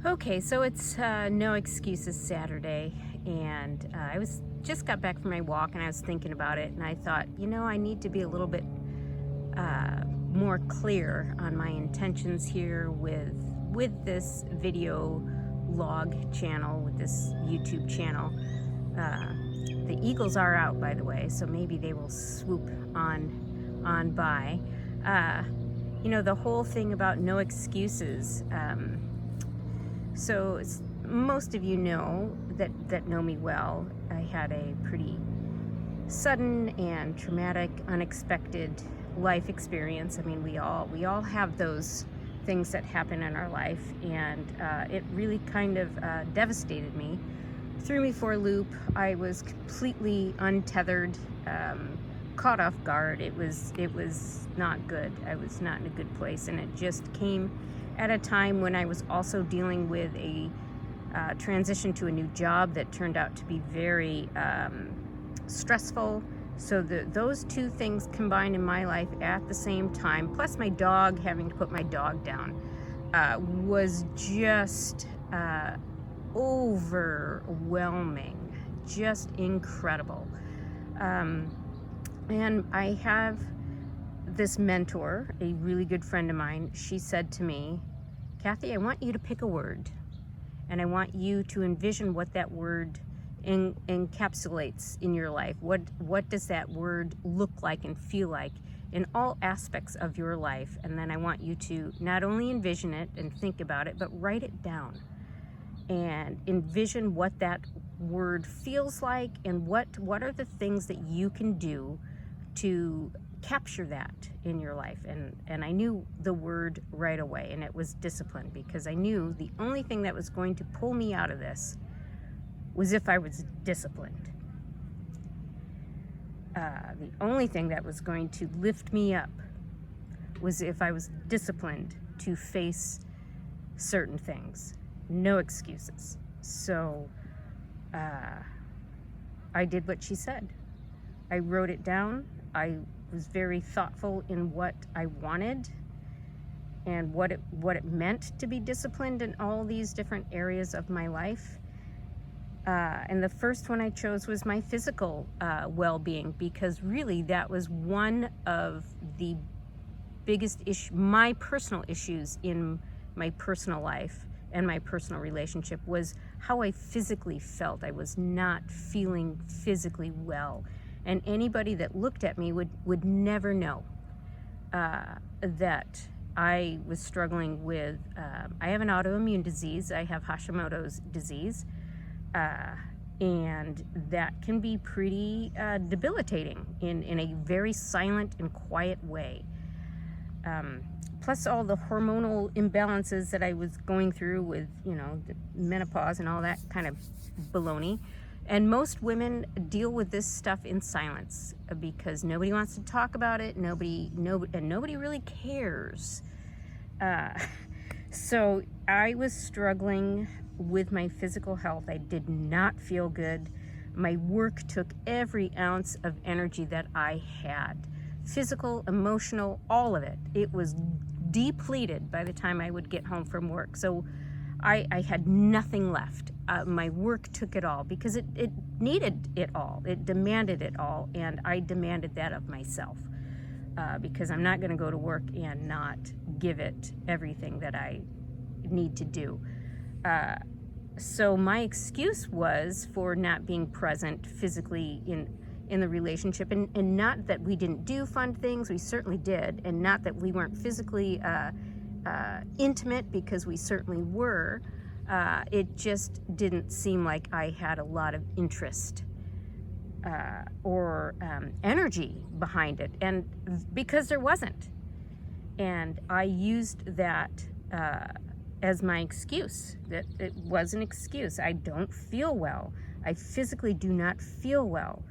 Okay, so it's No Excuses Saturday, and I was just got back from my walk, and I was thinking about it, and I thought, I need to be a little bit more clear on my intentions here with this video log channel, with this YouTube channel. The Eagles are out, by the way, so maybe they will swoop on by. Uh, the whole thing about no excuses. Most of you know that know me well. I had a pretty sudden and traumatic, unexpected life experience. I mean, we all have those things that happen in our life, and it really kind of devastated me, threw me for a loop. I was completely untethered, caught off guard. It was not good. I was not in a good place, and it just came at a time when I was also dealing with a transition to a new job that turned out to be very stressful. So those two things combined in my life at the same time, plus my dog, having to put my dog down, was just overwhelming, just incredible. And I have this mentor, a really good friend of mine. She said to me, Kathy, I want you to pick a word, and I want you to envision what that word encapsulates in your life. What does that word look like and feel like in all aspects of your life? And then I want you to not only envision it and think about it, but write it down and envision what that word feels like, and what are the things that you can do to capture that in your life. And I knew the word right away, and it was discipline, because I knew the only thing that was going to pull me out of this was if I was disciplined. The only thing that was going to lift me up was if I was disciplined to face certain things. No excuses. So I did what she said. I wrote it down. I was very thoughtful in what I wanted and what it meant to be disciplined in all these different areas of my life. And the first one I chose was my physical well-being, because really that was one of the biggest my personal issues in my personal life and my personal relationship, was how I physically felt. I was not feeling physically well. And anybody that looked at me would never know that I was struggling with, I have an autoimmune disease. I have Hashimoto's disease. And that can be pretty debilitating in a very silent and quiet way. Plus all the hormonal imbalances that I was going through with, the menopause and all that kind of baloney. And most women deal with this stuff in silence, because nobody wants to talk about it. Nobody really cares. So I was struggling with my physical health. I did not feel good. My work took every ounce of energy that I had. Physical, emotional, all of it. It was depleted by the time I would get home from work. So I had nothing left. My work took it all, because it needed it all. It demanded it all, and I demanded that of myself, because I'm not going to go to work and not give it everything that I need to do. So my excuse was for not being present physically in the relationship, and not that we didn't do fun things. We certainly did, and not that we weren't physically intimate, because we certainly were. It just didn't seem like I had a lot of interest or energy behind it, and because there wasn't. And I used that as my excuse. That it was an excuse. I don't feel well. I physically do not feel well.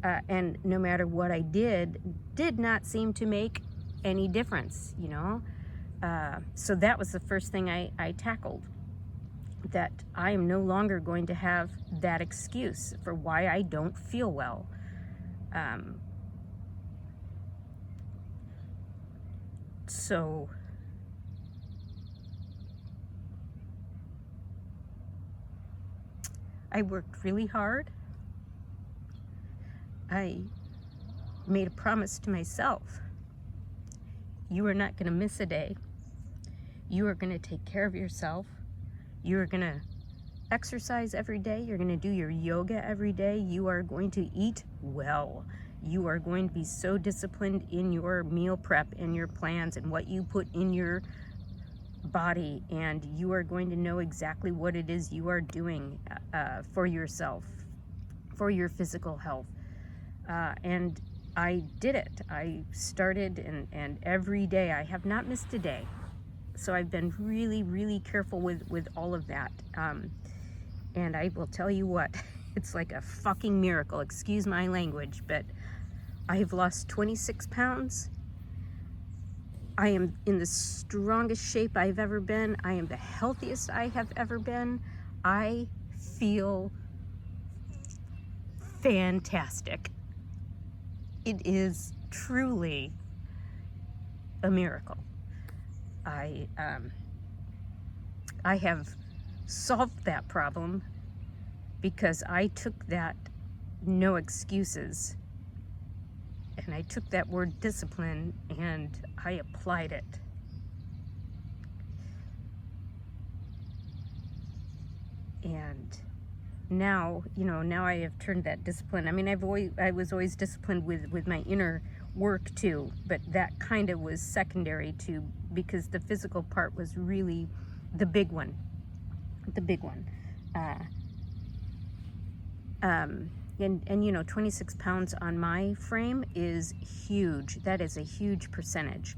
And no matter what I did not seem to make any difference, So that was the first thing I tackled. That I am no longer going to have that excuse for why I don't feel well. So I worked really hard. I made a promise to myself. You are not going to miss a day. You are going to take care of yourself. You are going to exercise every day. You're going to do your yoga every day. You are going to eat well. You are going to be so disciplined in your meal prep and your plans and what you put in your body, and you are going to know exactly what it is you are doing for yourself, for your physical health. And I did it. I started, and every day I have not missed a day. So I've been really, really careful with all of that. And I will tell you what, it's like a fucking miracle. Excuse my language, but I have lost 26 pounds. I am in the strongest shape I've ever been. I am the healthiest I have ever been. I feel fantastic. It is truly a miracle. I have solved that problem because I took that no excuses, and I took that word discipline and I applied it. And now, now I have turned that discipline. I mean, I was always disciplined with my inner work too, but that kind of was secondary to, because the physical part was really the big one. And 26 pounds on my frame is huge. That is a huge percentage.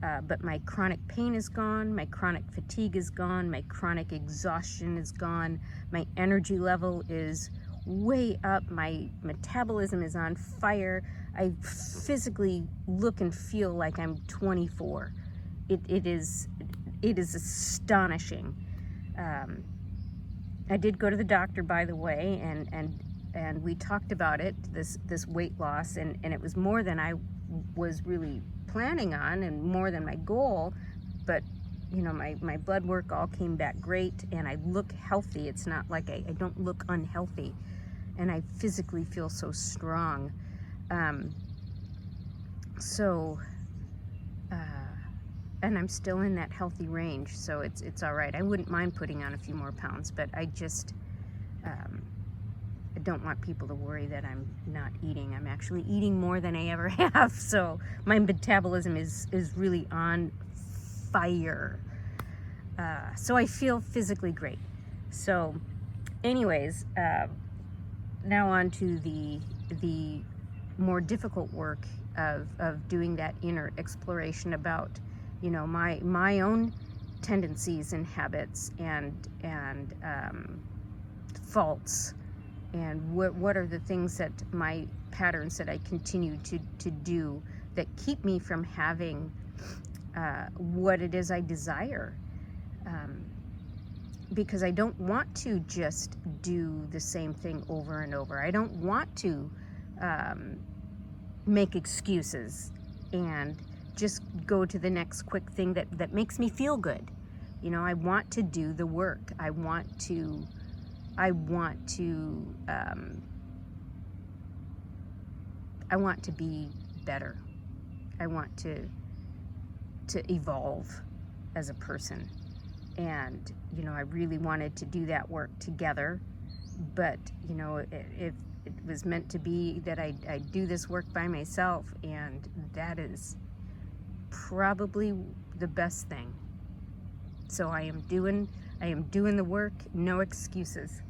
But my chronic pain is gone, my chronic fatigue is gone, my chronic exhaustion is gone, my energy level is way up, my metabolism is on fire. I physically look and feel like I'm 24. It is astonishing. I did go to the doctor, by the way, and we talked about it, this weight loss, and it was more than I was really planning on and more than my goal, but my blood work all came back great, and I look healthy. It's not like I don't look unhealthy, and I physically feel so strong. And I'm still in that healthy range, so it's all right. I wouldn't mind putting on a few more pounds, but I just I don't want people to worry that I'm not eating. I'm actually eating more than I ever have, so my metabolism is really on fire. So I feel physically great. So anyways, now on to the more difficult work of doing that inner exploration about my own tendencies and habits and faults, and what are the things that my patterns that I continue to do that keep me from having what it is I desire, because I don't want to just do the same thing over and over. I don't want to make excuses and just go to the next quick thing that makes me feel good. I want to do the work. I want to be better. I want to evolve as a person. And, I really wanted to do that work together, but, if it was meant to be that I do this work by myself, and that is probably the best thing. So I am doing the work, no excuses.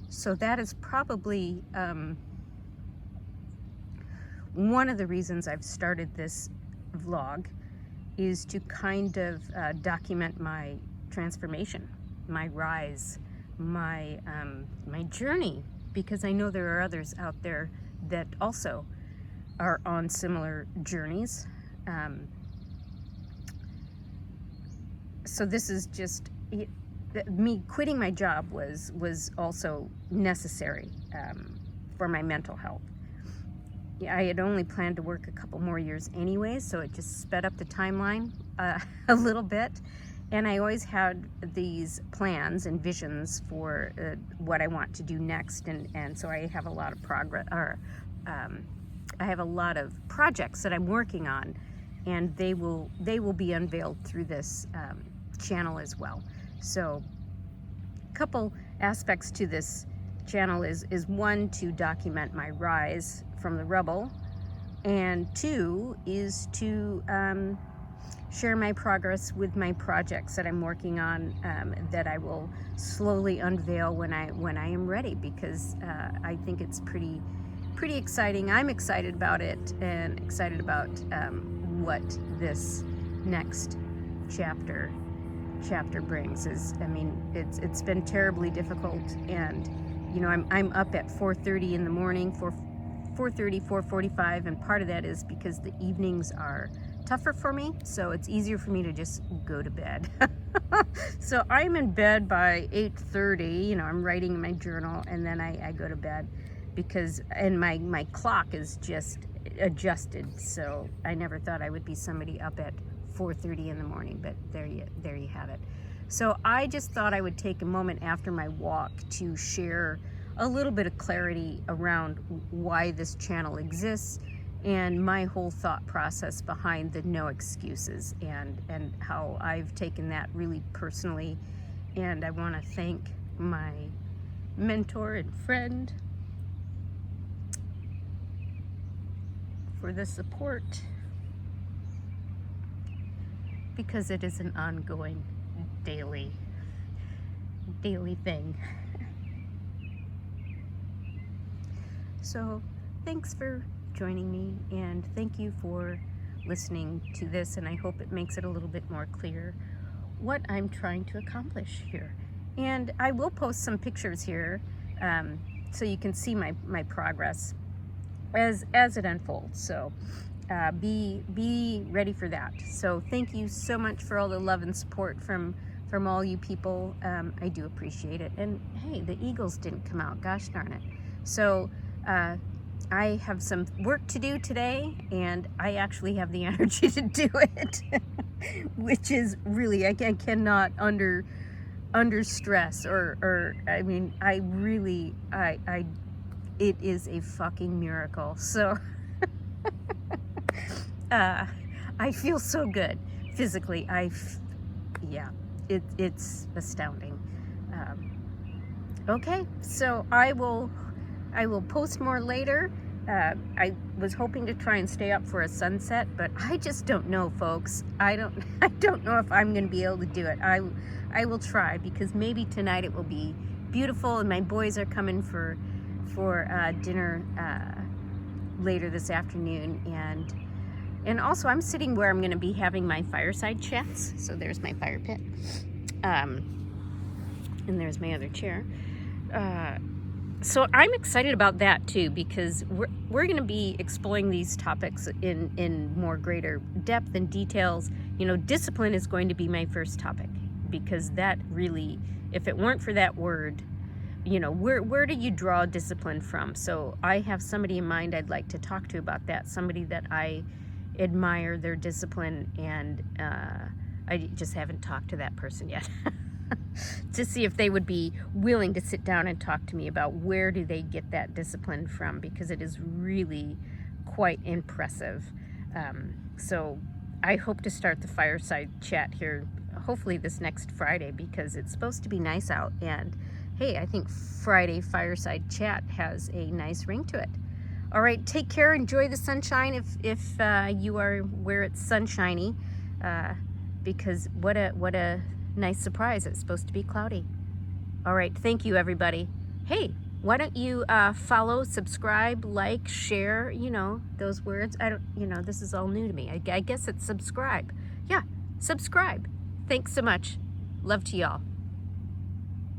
So that is probably one of the reasons I've started this vlog, is to kind of document my transformation, my rise, my journey, because I know there are others out there that also are on similar journeys. So this is just me quitting my job was also necessary for my mental health. I had only planned to work a couple more years anyway, so it just sped up the timeline a little bit, And I always had these plans and visions for what I want to do next, and so I have a lot of progress, or I have a lot of projects that I'm working on, and they will be unveiled through this channel as well. So a couple aspects to this channel is one, to document my rise from the rubble, and two is to share my progress with my projects that I'm working on, that I will slowly unveil when I am ready, because I think it's pretty exciting. I'm excited about it, and excited about what this next chapter brings. I mean, it's been terribly difficult, and you know, I'm up at 4:30 in the morning, 4:45, and part of that is because the evenings are tougher for me, so it's easier for me to just go to bed. So I'm in bed by 8:30. You know, I'm writing in my journal, and then I go to bed, because, and my clock is just adjusted, so I never thought I would be somebody up at 4:30 in the morning, but there you have it. So I just thought I would take a moment after my walk to share a little bit of clarity around why this channel exists, and my whole thought process behind the no excuses, and how I've taken that really personally. And I want to thank my mentor and friend for the support, because it is an ongoing daily thing. So thanks for joining me, and thank you for listening to this, and I hope it makes it a little bit more clear what I'm trying to accomplish here. And I will post some pictures here, so you can see my progress as it unfolds. So be ready for that. So thank you so much for all the love and support from all you people. I do appreciate it. And hey, the Eagles didn't come out, gosh darn it. So I have some work to do today, and I actually have the energy to do it, which is really, I cannot under stress, or I mean, it is a fucking miracle. So I feel so good physically. Yeah, it's astounding. Okay, so I will post more later. I was hoping to try and stay up for a sunset, but I just don't know, folks. I don't know if I'm going to be able to do it. I will try, because maybe tonight it will be beautiful, and my boys are coming for dinner later this afternoon, and also I'm sitting where I'm going to be having my fireside chats. So there's my fire pit, and there's my other chair. So I'm excited about that too, because we're going to be exploring these topics in more greater depth and details. You know, discipline is going to be my first topic, because that really, if it weren't for that word, you know, where do you draw discipline from? So I have somebody in mind I'd like to talk to about that, somebody that I admire their discipline, and I just haven't talked to that person yet. To see if they would be willing to sit down and talk to me about where do they get that discipline from, because it is really quite impressive. So I hope to start the fireside chat here hopefully this next Friday, because it's supposed to be nice out, and hey, I think Friday fireside chat has a nice ring to it. All right, take care, enjoy the sunshine if you are where it's sunshiny, because what a nice surprise. It's supposed to be cloudy. All right, thank you, everybody. Hey, why don't you follow, subscribe, like, share, you know, those words. This is all new to me. I guess it's subscribe. Yeah, subscribe. Thanks so much. Love to y'all.